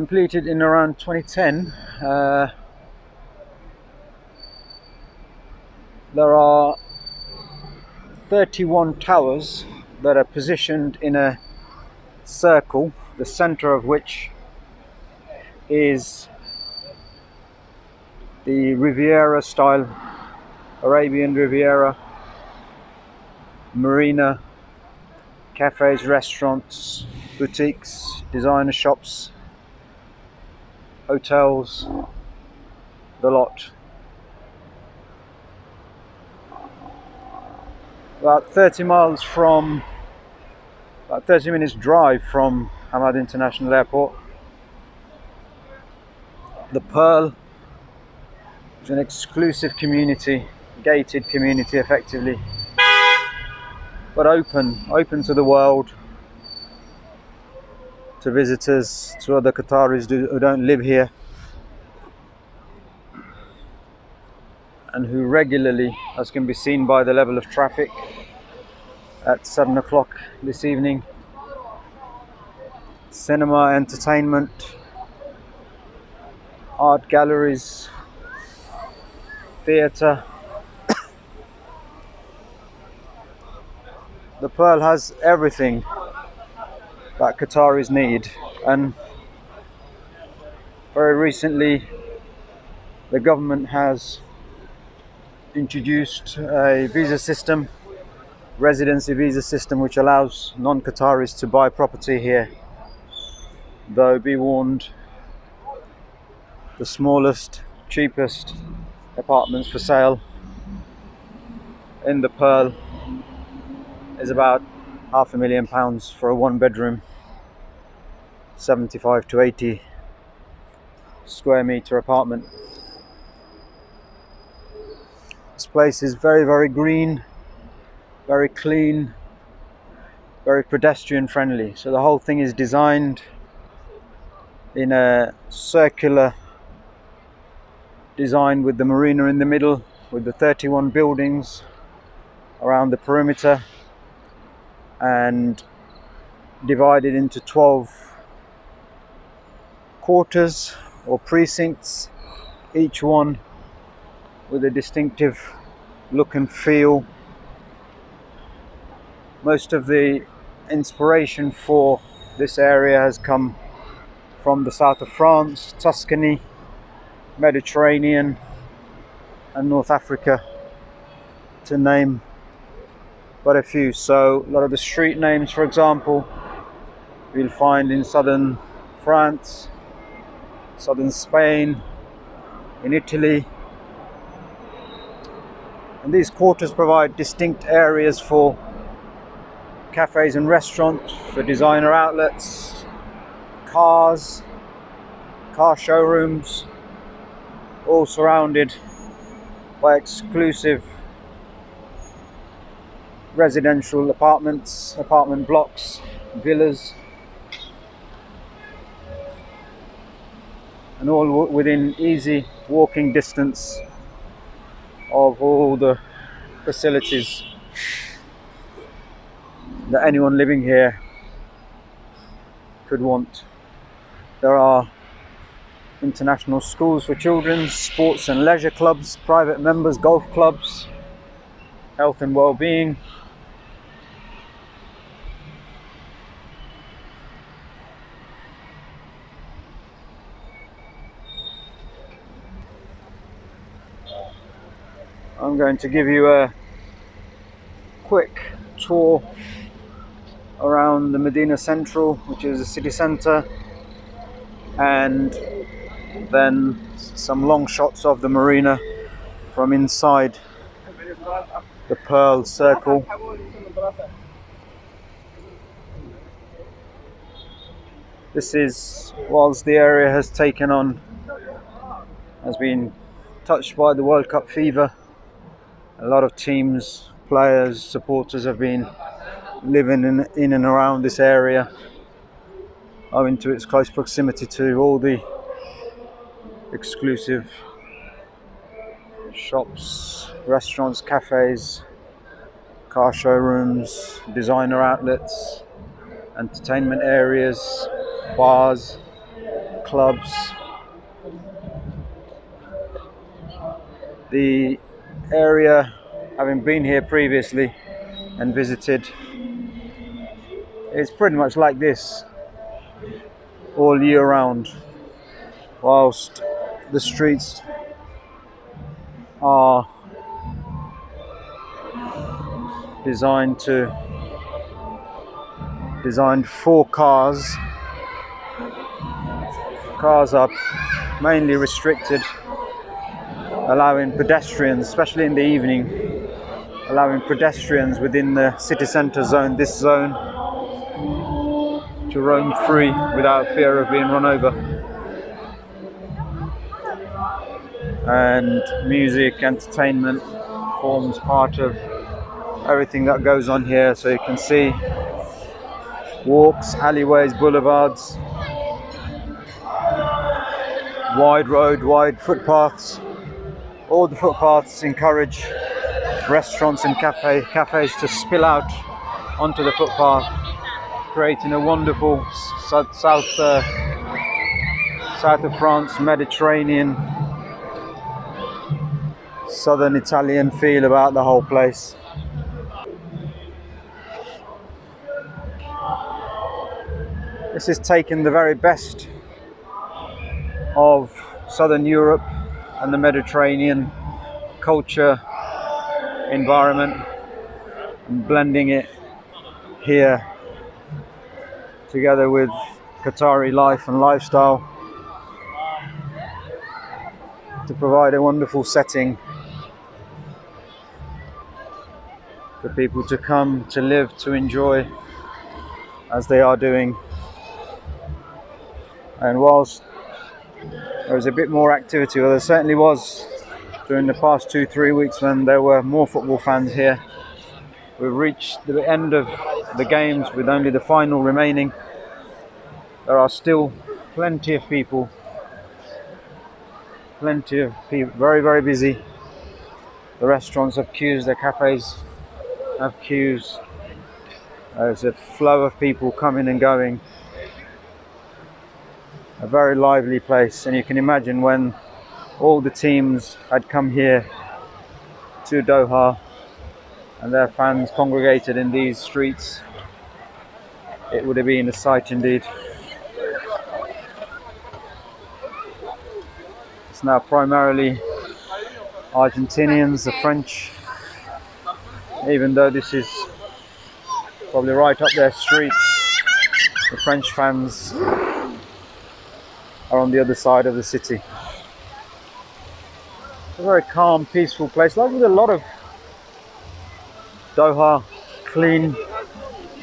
completed in around 2010. There are 31 towers that are positioned in a circle, the center of which is the Riviera style, Arabian Riviera, marina, cafes, restaurants, boutiques, designer shops, hotels, the lot. About 30 minutes drive from Hamad International Airport. The Pearl is an exclusive community, gated community effectively, but open to the world, to visitors, to other Qataris who don't live here, and who regularly, as can be seen by the level of traffic at 7 o'clock this evening, cinema, entertainment, art galleries, theatre. The Pearl has everything that Qataris need, and very recently the government has introduced a visa system, residency visa system, which allows non-Qataris to buy property here. Though be warned, the smallest, cheapest apartments for sale in the Pearl is about £500,000 for a one-bedroom, 75 to 80 square meter apartment. This place is very, very green, very clean, very pedestrian friendly. So the whole thing is designed in a circular design, with the marina in the middle, with the 31 buildings around the perimeter, and divided into 12 quarters or precincts, each one with a distinctive look and feel. Most of the inspiration for this area has come from the south of France, Tuscany, Mediterranean and North Africa, to name but a few. So a lot of the street names, for example, you'll find in southern France, southern Spain, in Italy. And these quarters provide distinct areas for cafes and restaurants, for designer outlets, cars, car showrooms, all surrounded by exclusive residential apartments, apartment blocks, villas, and all within easy walking distance of all the facilities that anyone living here could want. There are international schools for children, sports and leisure clubs, private members, golf clubs, health and well-being. I'm going to give you a quick tour around the Medina Central, which is the city centre, and then some long shots of the marina from inside the Pearl Circle. This is, whilst the area has been touched by the World Cup fever, a lot of teams, players, supporters have been living in and around this area, owing to its close proximity to all the exclusive shops, restaurants, cafes, car showrooms, designer outlets, entertainment areas, bars, nightclubs. The area, having been here previously and visited, it's pretty much like this all year round, whilst the streets are designed for cars. Cars are mainly restricted, allowing pedestrians, especially in the evening, allowing pedestrians within the city centre zone, this zone, to roam free without fear of being run over. And music, entertainment forms part of everything that goes on here. So you can see walks, alleyways, boulevards, wide road, wide footpaths. All the footpaths encourage restaurants and cafes to spill out onto the footpath, creating a wonderful south of France, Mediterranean, southern Italian feel about the whole place. This is taking the very best of Southern Europe and the Mediterranean culture, environment, and blending it here together with Qatari life and lifestyle to provide a wonderful setting for people to come, to live, to enjoy as they are doing. And whilst there was a bit more activity, well, there certainly was during the past 2-3 weeks when there were more football fans here. We've reached the end of the games with only the final remaining. There are still plenty of people, very, very busy. The restaurants have queues, the cafes have queues. There's a flow of people coming and going. A very lively place, and you can imagine when all the teams had come here to Doha and their fans congregated in these streets, it would have been a sight indeed. It's now primarily Argentinians, the French, even though this is probably right up their street. The French fans are on the other side of the city. It's a very calm, peaceful place, like with a lot of Doha, clean,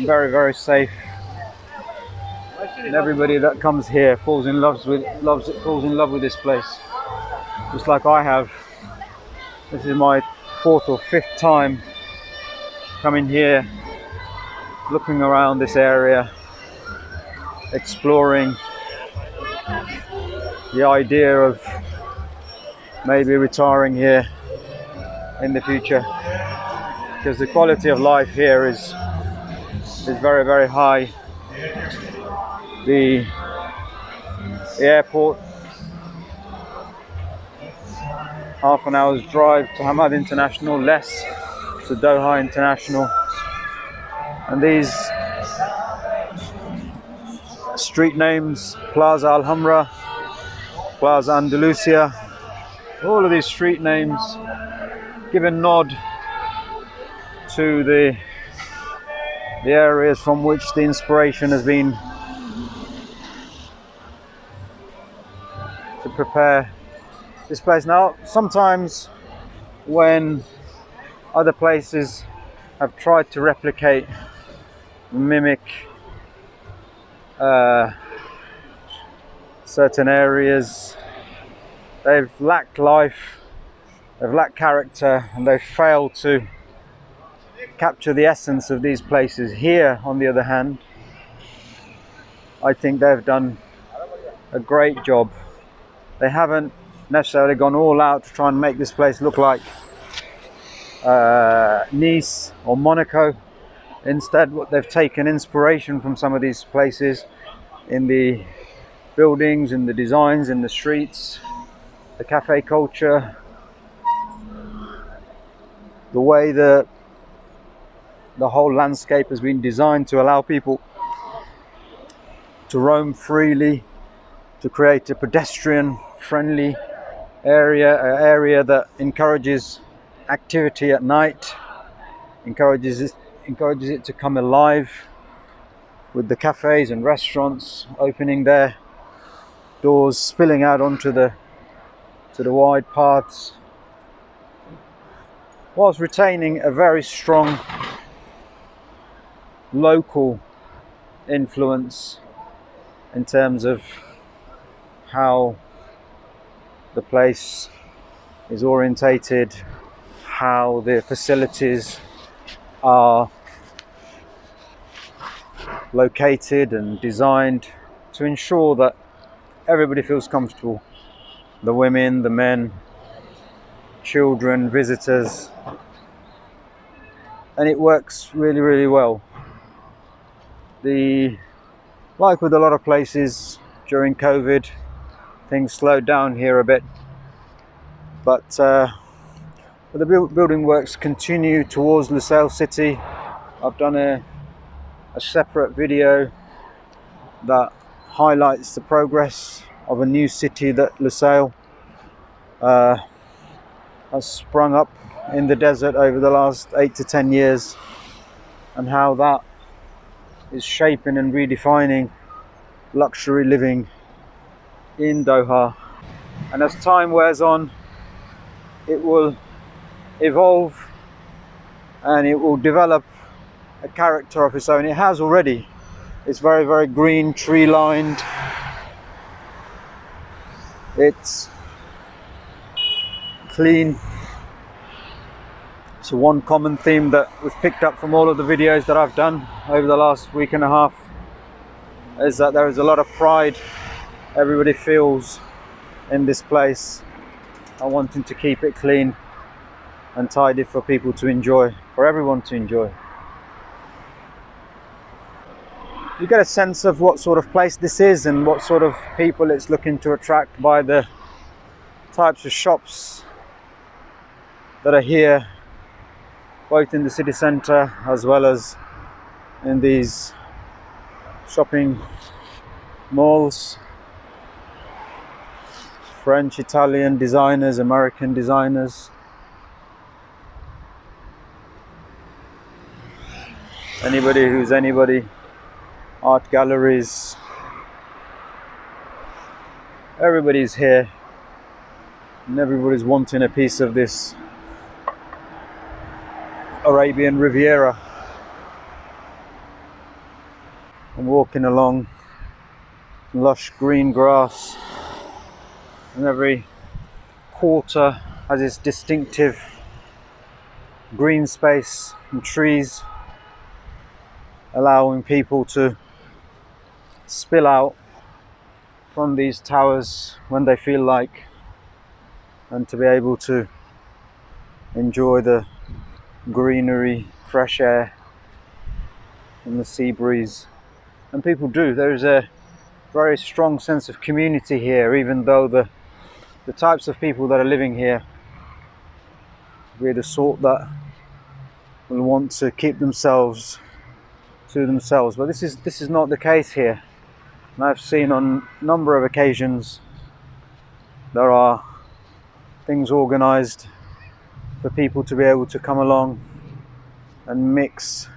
very, very safe. And everybody that comes here falls in love with this place, just like I have. This is my 4th or 5th time coming here, looking around this area, exploring. The idea of maybe retiring here in the future, because the quality of life here is very, very high. The airport, half an hour's drive to Hamad International, less to Doha International, and these street names, Plaza Al Hamra, Plaza Andalusia, all of these street names give a nod to the areas from which the inspiration has been to prepare this place. Now, sometimes when other places have tried to replicate, mimic certain areas, they've lacked life, they've lacked character, and they've failed to capture the essence of these places. Here, on the other hand, I think they've done a great job. They haven't necessarily gone all out to try and make this place look like Nice or Monaco. Instead, what they've taken inspiration from some of these places in the buildings, in the designs, in the streets, the cafe culture, the way the whole landscape has been designed to allow people to roam freely, to create a pedestrian friendly area that encourages activity at night, encourages it to come alive, with the cafes and restaurants opening their doors, spilling out onto the wide paths, whilst retaining a very strong local influence in terms of how the place is orientated, how the facilities are located and designed to ensure that everybody feels comfortable. The women, the men, children, visitors, and it works really, really well. Like with a lot of places during COVID, things slowed down here a bit, but the building works continue towards Lusail city. I've done a separate video that highlights the progress of a new city that Lusail has sprung up in the desert over the last 8 to 10 years, and how that is shaping and redefining luxury living in Doha. And as time wears on, it will evolve and it will develop a character of its own. It has already. It's very, very green, tree lined. It's clean. So one common theme that we've picked up from all of the videos that I've done over the last week and a half is that there is a lot of pride everybody feels in this place, and wanting to keep it clean and tidy for people to enjoy, for everyone to enjoy. You get a sense of what sort of place this is and what sort of people it's looking to attract by the types of shops that are here, both in the city centre as well as in these shopping malls. French, Italian designers, American designers. Anybody who's anybody. Art galleries. Everybody's here. And everybody's wanting a piece of this Arabian Riviera. I'm walking along lush green grass, and every quarter has its distinctive green space and trees, allowing people to spill out from these towers when they feel like, and to be able to enjoy the greenery, fresh air and the sea breeze. And people do. There's a very strong sense of community here, even though the types of people that are living here, we're the sort that will want to keep themselves to themselves. But this is not the case here. And I've seen on a number of occasions there are things organised for people to be able to come along and mix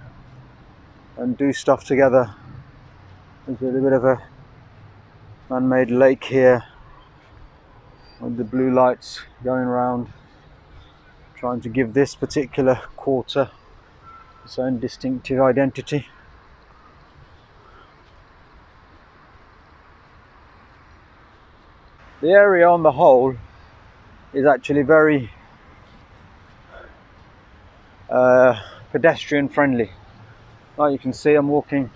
and do stuff together. There's a little bit of a man-made lake here with the blue lights going around, trying to give this particular quarter its own distinctive identity. The area on the whole is actually very pedestrian friendly. Like you can see, I'm walking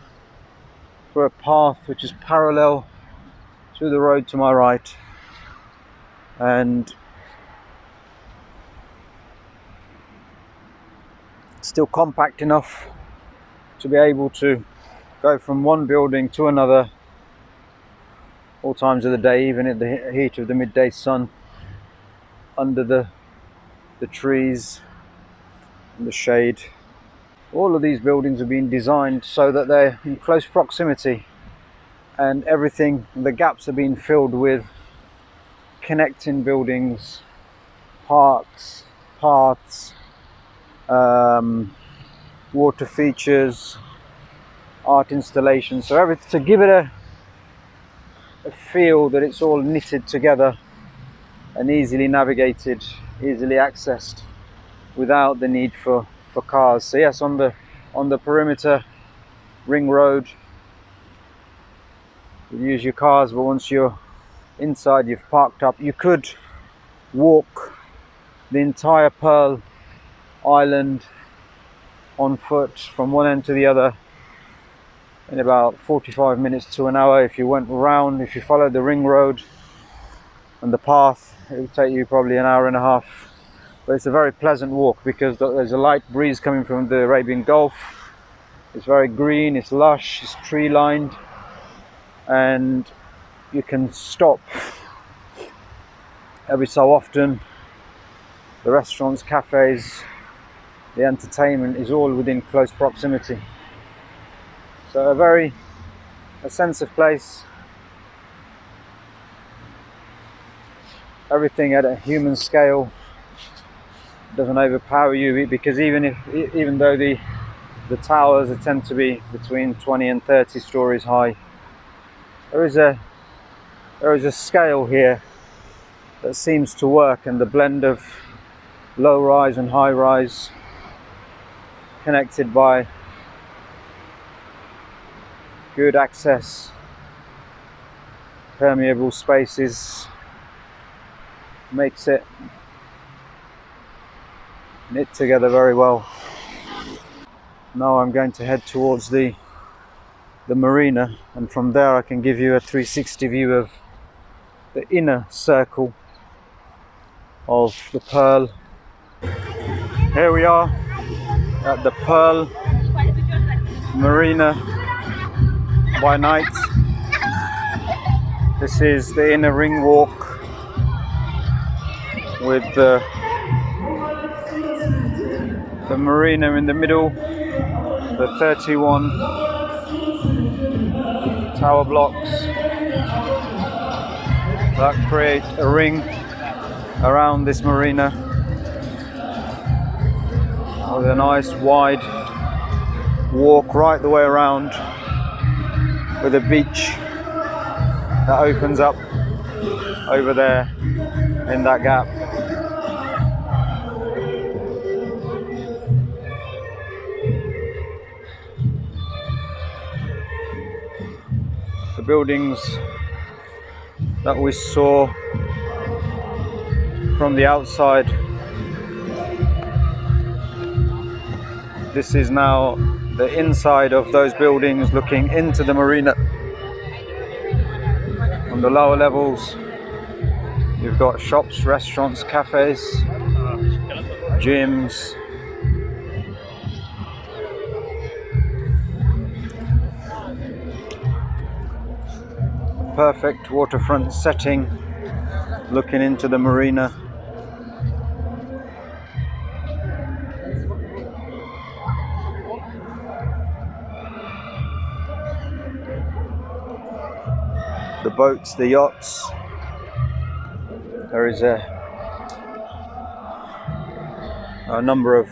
through a path which is parallel to the road to my right, and still compact enough to be able to go from one building to another all times of the day, even at the heat of the midday sun, under the trees and the shade. All of these buildings have been designed so that they're in close proximity, and everything, the gaps have been filled with connecting buildings, parks, paths, water features, art installations, so everything to give it a feel that it's all knitted together and easily navigated, easily accessed, without the need for cars. So yes, on the perimeter ring road, you use your cars, but once you're inside, you've parked up, you could walk the entire Pearl Island on foot from one end to the other in about 45 minutes to an hour. If you went round, if you followed the ring road and the path, it would take you probably an hour and a half. But it's a very pleasant walk because there's a light breeze coming from the Arabian Gulf. It's very green, it's lush, it's tree lined, and you can stop every so often. The restaurants, cafes, the entertainment is all within close proximity. So a sense of place, everything at a human scale, doesn't overpower you, because even though the towers tend to be between 20 and 30 stories high, there is a scale here that seems to work, and the blend of low rise and high rise connected by good access, permeable spaces, makes it knit together very well. Now I'm going to head towards the marina, and from there I can give you a 360 view of the inner circle of the Pearl. Here we are at the Pearl Marina by night. This is the inner ring walk with the marina in the middle, the 31 tower blocks that create a ring around this marina with a nice wide walk right the way around, with a beach that opens up over there in that gap. The buildings that we saw from the outside, this is now the inside of those buildings looking into the marina. On the lower levels you've got shops, restaurants, cafes, gyms. Perfect waterfront setting looking into the marina. The boats, the yachts. There is a number of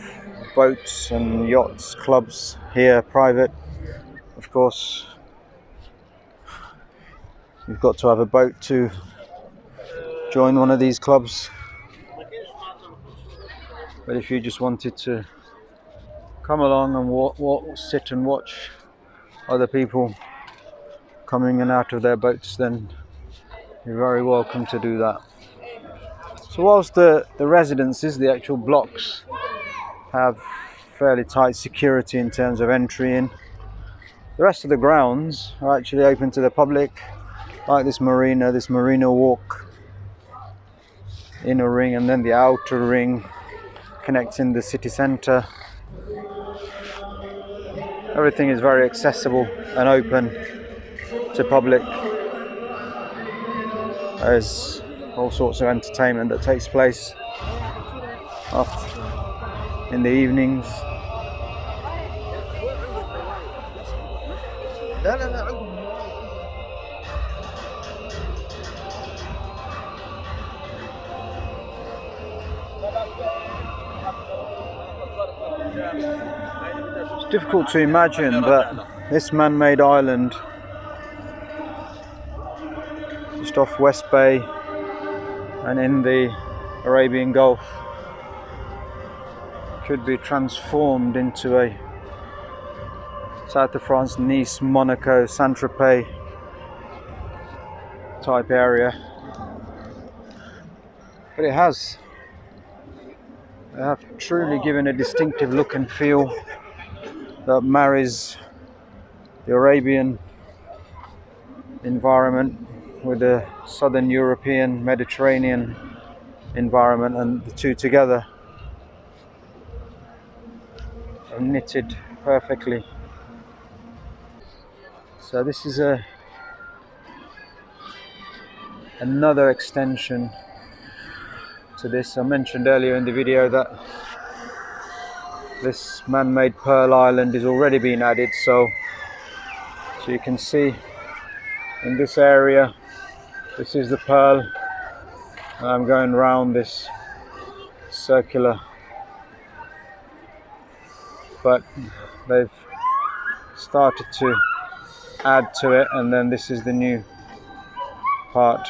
boats and yachts clubs here, private. Of course, you've got to have a boat to join one of these clubs. But if you just wanted to come along and sit and watch other people coming in and out of their boats, then you're very welcome to do that. So whilst the residences, the actual blocks, have fairly tight security in terms of entry in, the rest of the grounds are actually open to the public, like this marina walk, inner ring, and then the outer ring connecting the city centre. Everything is very accessible and open to public. There's all sorts of entertainment that takes place in the evenings. It's difficult to imagine that this man-made island just off West Bay and in the Arabian Gulf could be transformed into a South of France, Nice, Monaco, Saint-Tropez type area. But it has. They have truly given a distinctive look and feel that marries the Arabian environment with the Southern European Mediterranean environment, and the two together are knitted perfectly. So this is another extension to this. I mentioned earlier in the video that this man-made Pearl Island is already being added, so you can see in this area, this is the Pearl, and I'm going round this circular, but they've started to add to it, and then this is the new part,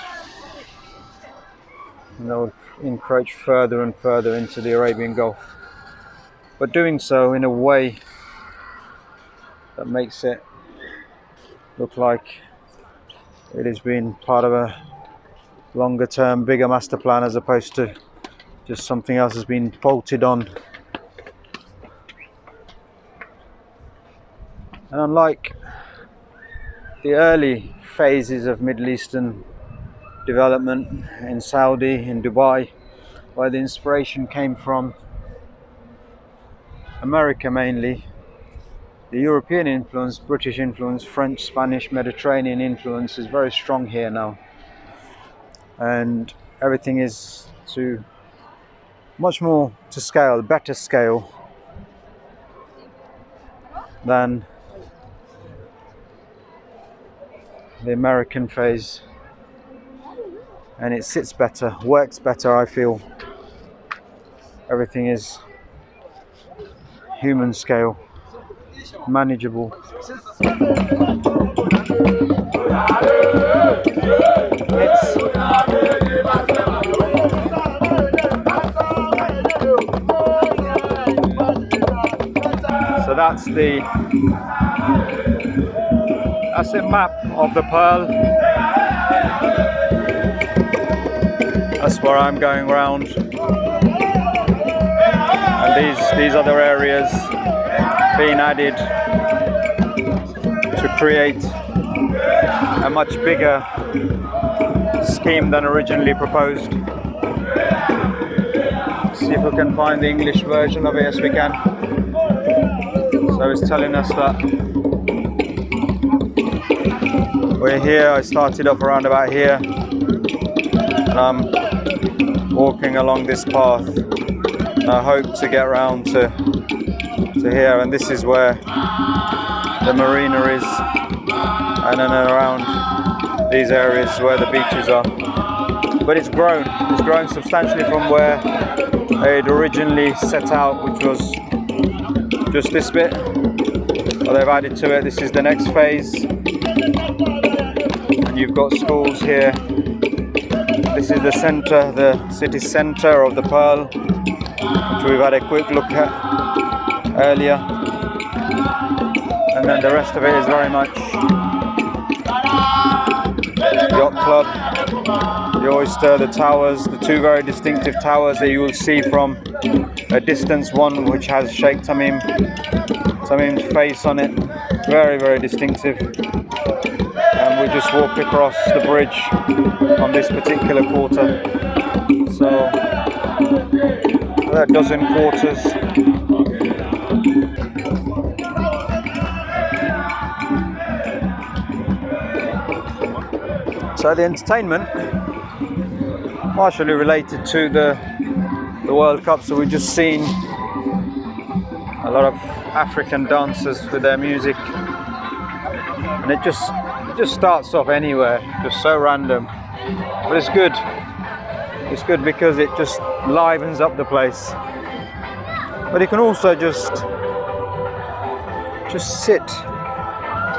and they'll encroach further and further into the Arabian Gulf, but doing so in a way that makes it look like it has been part of a longer term, bigger master plan, as opposed to just something else has been bolted on. And unlike the early phases of Middle Eastern development in Saudi, in Dubai, where the inspiration came from America mainly, the European influence, British influence, French, Spanish, Mediterranean influence is very strong here now, and everything is to much more to scale, better scale than the American phase, and it sits better, works better. I feel everything is human scale, manageable. So that's a map of the Pearl. That's where I'm going round, and these other areas being added to create a much bigger scheme than originally proposed. See if we can find the English version of it. Yes, we can. So it's telling us that we're here. I started off around about here, and I'm walking along this path, and I hope to get round to here, and this is where the marina is, and then around these areas where the beaches are. But it's grown substantially from where they'd originally set out, which was just this bit. Well, they've added to it. This is the next phase, and you've got schools here. This is the centre, the city centre of the Pearl, which we've had a quick look at earlier, and then the rest of it is very much yacht club, the Oyster, the towers, the two very distinctive towers that you will see from a distance, one which has Sheikh Tamim's face on it, very, very distinctive, and we just walked across the bridge on this particular quarter. So a dozen quarters. So the entertainment partially related to the World Cup. So we've just seen a lot of African dancers with their music, and it just starts off anywhere, just so random, but it's good. It's good because it just livens up the place. But you can also just sit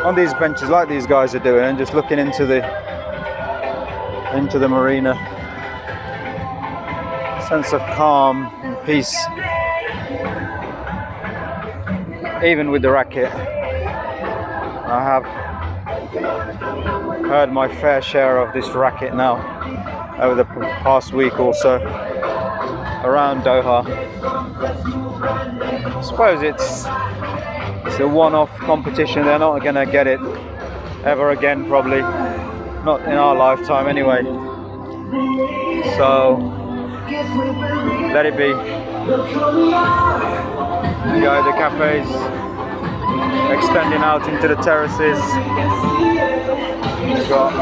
on these benches like these guys are doing and just looking into the marina. Sense of calm and peace, even with the racket. I have heard my fair share of this racket now over the past week or so around Doha. I suppose it's a one-off competition. They're not going to get it ever again, probably not in our lifetime anyway, so let it be. You go, the cafes extending out into the terraces. You've got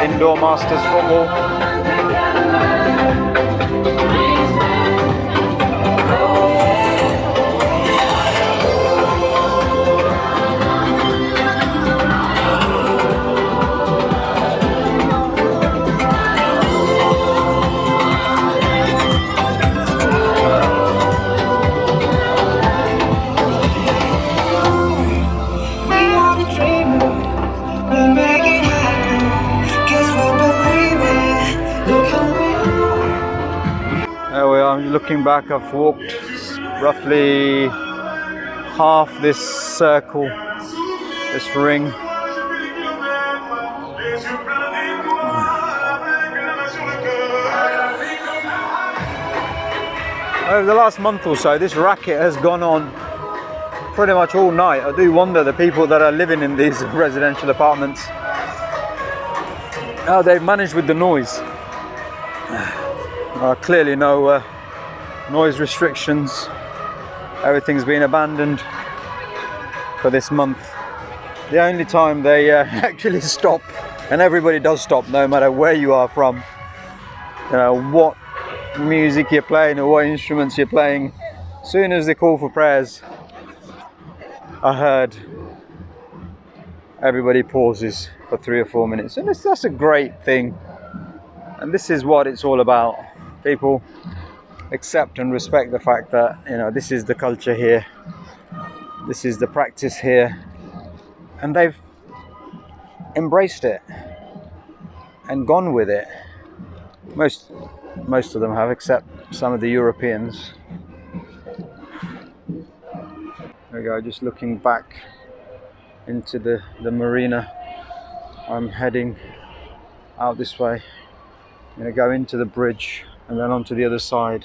indoor Masters football. There we are. Looking back, I've walked roughly half this circle, this ring. Over the last month or so, this racket has gone on pretty much all night. I do wonder the people that are living in these residential apartments, how they've managed with the noise. Clearly no noise restrictions. Everything's been abandoned for this month. The only time they actually stop, and everybody does stop no matter where you are from, you know, what music you're playing or what instruments you're playing, as soon as they call for prayers, I heard everybody pauses for 3 or 4 minutes, and that's a great thing. And this is what it's all about. People accept and respect the fact that, you know, this is the culture here, this is the practice here, and they've embraced it and gone with it. Most of them have, except some of the Europeans. There we go, just looking back into the marina. I'm heading out this way. I'm going to go into the bridge and then onto the other side.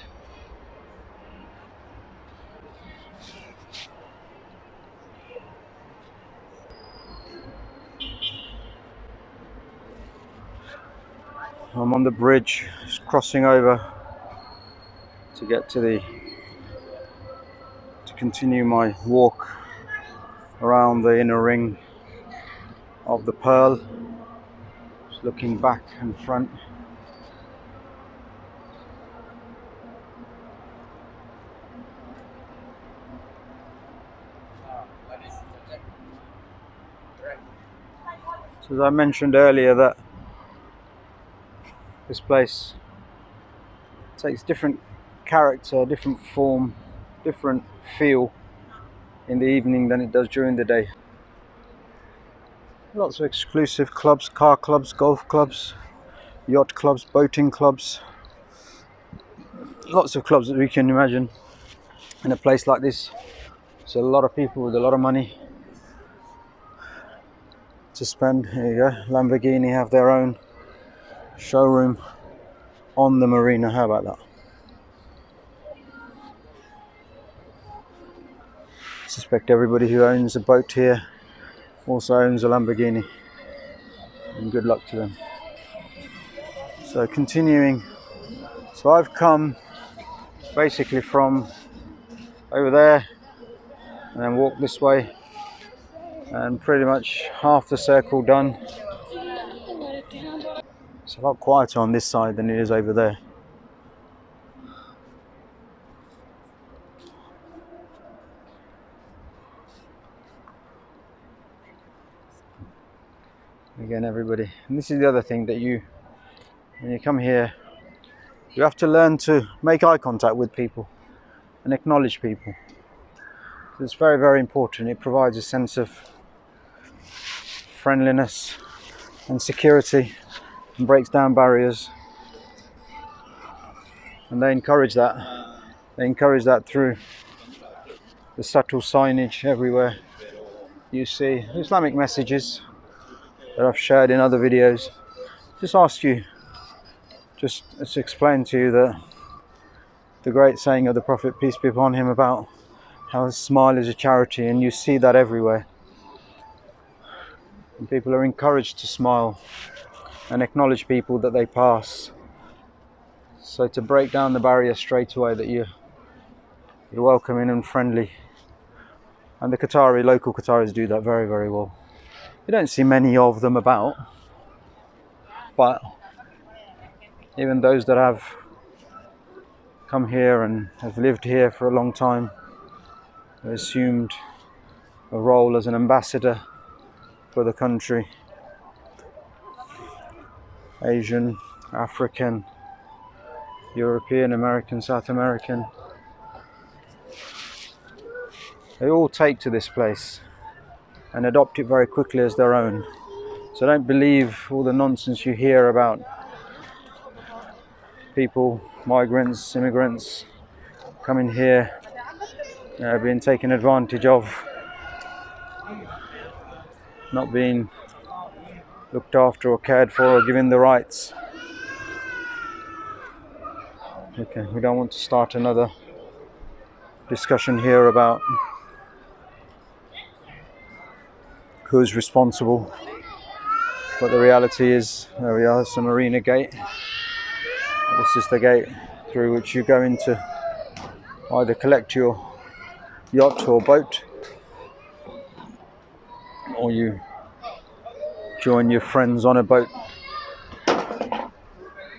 I'm on the bridge, just crossing over to get to continue my walk around the inner ring of the Pearl. Just looking back and front. So as I mentioned earlier, that this place takes different character, different form, different feel in the evening than it does during the day. Lots of exclusive clubs, car clubs, golf clubs, yacht clubs, boating clubs. Lots of clubs that we can imagine in a place like this. So a lot of people with a lot of money to spend. Here you go, Lamborghini have their own showroom on the marina. How about that? I suspect everybody who owns a boat here also owns a Lamborghini, and good luck to them. So continuing, so I've come basically from over there and then walked this way and pretty much half the circle done. It's a lot quieter on this side than it is over there. Again, everybody, and this is the other thing, that when you come here, you have to learn to make eye contact with people and acknowledge people. It's very, very important. It provides a sense of friendliness and security and breaks down barriers. And they encourage that. They encourage that through the subtle signage everywhere. You see Islamic messages that I've shared in other videos. Just ask you, just to explain to you that the great saying of the Prophet, peace be upon him, about how a smile is a charity, and you see that everywhere. And people are encouraged to smile and acknowledge people that they pass. So to break down the barrier straight away, that you're welcoming and friendly. And the local Qataris do that very, very well. You don't see many of them about, but even those that have come here and have lived here for a long time, have assumed a role as an ambassador for the country. Asian, African, European, American, South American. They all take to this place and adopt it very quickly as their own. So don't believe all the nonsense you hear about people, migrants, immigrants, coming here, being taken advantage of, not being looked after or cared for or given the rights. Okay, we don't want to start another discussion here about who's responsible, but the reality is, there we are, it's the marina gate. This is the gate through which you go into either collect your yacht or boat, or you join your friends on a boat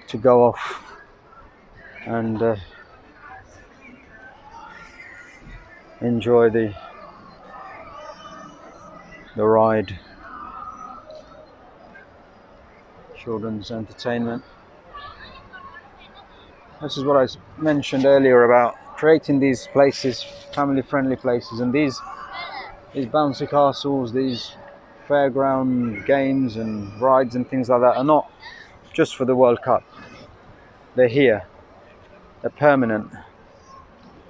to go off and enjoy the ride, children's entertainment. This is what I mentioned earlier about creating these places, family-friendly places, and these bouncy castles, these fairground games and rides and things like that are not just for the World Cup. They're here. They're permanent.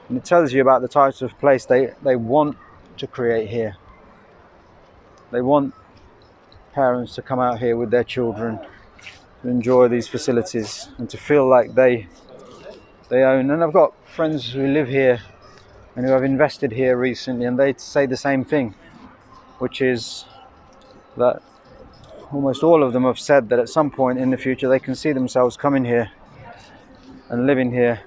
And it tells you about the types of place they want to create here. They want parents to come out here with their children to enjoy these facilities and to feel like they own. And I've got friends who live here and who have invested here recently, and they say the same thing, which is that almost all of them have said that at some point in the future they can see themselves coming here and living here,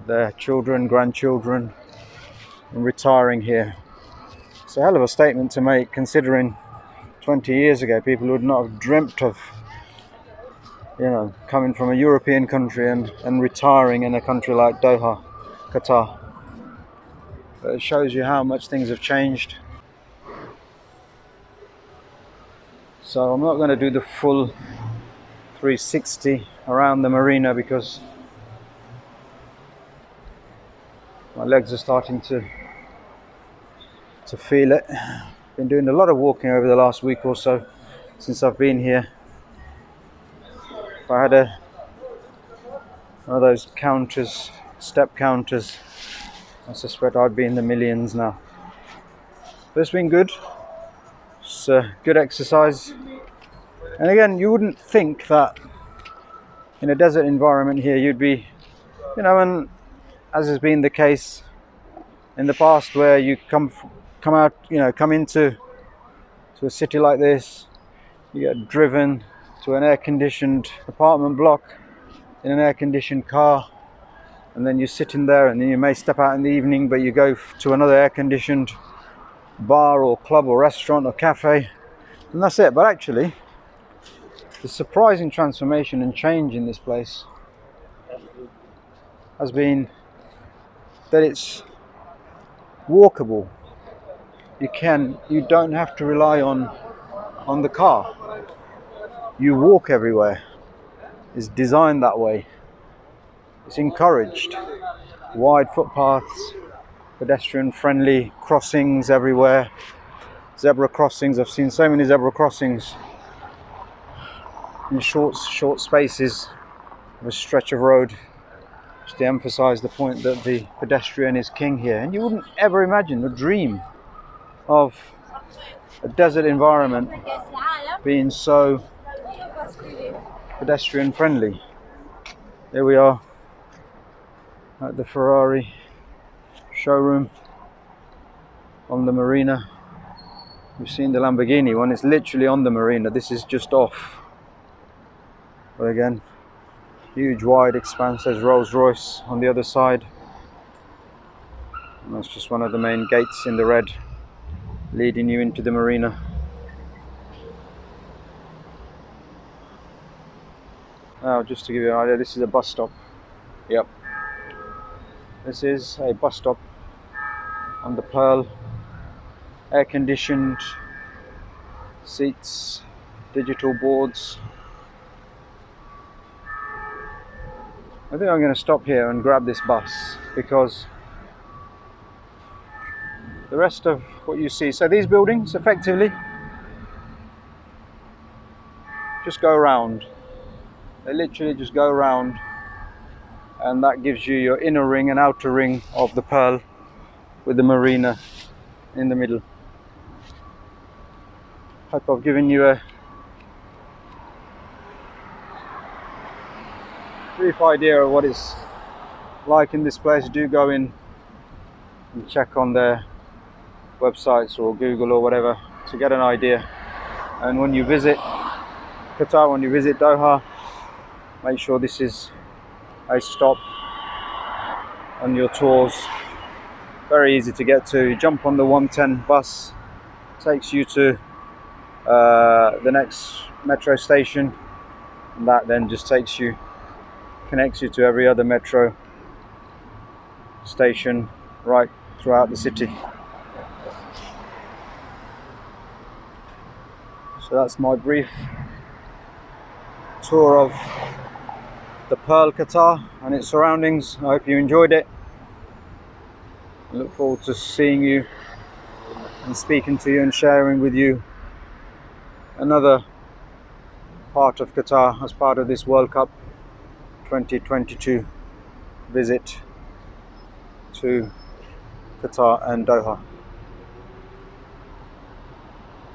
their children, grandchildren, and retiring here. It's a hell of a statement to make, considering 20 years ago people would not have dreamt of, coming from a European country and retiring in a country like Doha, Qatar. But it shows you how much things have changed. So I'm not going to do the full 360 around the marina because my legs are starting to feel it. Been doing a lot of walking over the last week or so since I've been here. If I had one of those counters, step counters, I suspect I'd be in the millions now. But it's been good. It's a good exercise. And again, you wouldn't think that in a desert environment here you'd be, and as has been the case in the past, where you come into a city like this, you get driven to an air-conditioned apartment block in an air-conditioned car, and then you're sitting there, and then you may step out in the evening, but you go to another air-conditioned bar or club or restaurant or cafe, and that's it. But actually, the surprising transformation and change in this place has been that it's walkable. You don't have to rely on the car. You walk everywhere. It's designed that way. It's encouraged. Wide footpaths, pedestrian friendly crossings everywhere. Zebra crossings. I've seen so many zebra crossings in short spaces of a stretch of road, just to emphasize the point that the pedestrian is king here. And you wouldn't ever imagine or dream of a desert environment being so pedestrian friendly. Here we are at the Ferrari showroom on the marina. We've seen the Lamborghini one, it's literally on the marina. This is just off. But again, huge wide expanse. There's Rolls-Royce on the other side. And that's just one of the main gates in the red leading you into the marina. Now, just to give you an idea, this is a bus stop. Yep. This is a bus stop on the Pearl. Air conditioned seats, digital boards. I think I'm going to stop here and grab this bus, because the rest of what you see, so these buildings effectively just go around. They literally just go around, and that gives you your inner ring and outer ring of the Pearl, with the marina in the middle. Hope I've given you a brief idea of what it's like in this place. Do go in and check on their websites or Google or whatever to get an idea. And when you visit Qatar, when you visit Doha, make sure this is a stop on your tours. Very easy to get to. You jump on the 110 bus, takes you to the next metro station, and that then just connects you to every other metro station right throughout the city. So that's my brief tour of the Pearl Qatar and its surroundings. I hope you enjoyed it. I look forward to seeing you and speaking to you and sharing with you another part of Qatar as part of this World Cup 2022 visit to Qatar and Doha.